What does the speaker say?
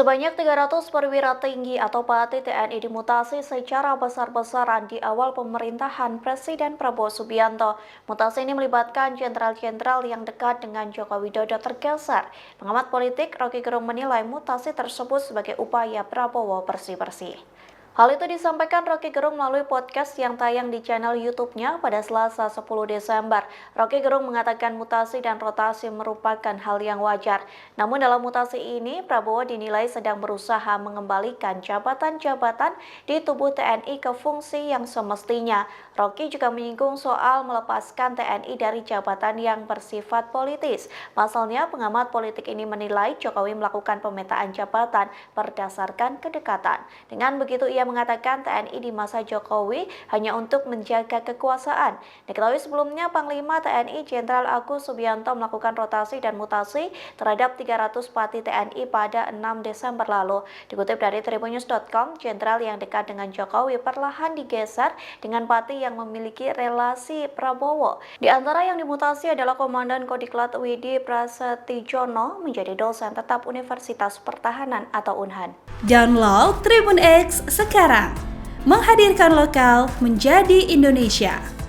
Sebanyak 300 perwira tinggi atau Pati TNI dimutasi secara besar-besaran di awal pemerintahan Presiden Prabowo Subianto. Mutasi ini melibatkan jenderal-jenderal yang dekat dengan Joko Widodo tergeser. Pengamat politik Rocky Gerung menilai mutasi tersebut sebagai upaya Prabowo bersih-bersih. Hal itu disampaikan Rocky Gerung melalui podcast yang tayang di channel YouTube-nya pada Selasa 10 Desember. Rocky Gerung mengatakan mutasi dan rotasi merupakan hal yang wajar. Namun dalam mutasi ini, Prabowo dinilai sedang berusaha mengembalikan jabatan-jabatan di tubuh TNI ke fungsi yang semestinya. Rocky juga menyinggung soal melepaskan TNI dari jabatan yang bersifat politis. Pasalnya, pengamat politik ini menilai Jokowi melakukan pemetaan jabatan berdasarkan kedekatan. Dengan begitu, ia mengatakan TNI di masa Jokowi hanya untuk menjaga kekuasaan. Diketahui sebelumnya Panglima TNI Jenderal Agus Subianto melakukan rotasi dan mutasi terhadap 300 Pati TNI pada 6 Desember lalu. Dikutip dari tribunnews.com, jenderal yang dekat dengan Jokowi perlahan digeser dengan Pati yang memiliki relasi Prabowo. Di antara yang dimutasi adalah Komandan Kodiklat Widi Prasetyono menjadi dosen tetap Universitas Pertahanan atau UNHAN. Download Tribun X sekarang, menghadirkan lokal menjadi Indonesia.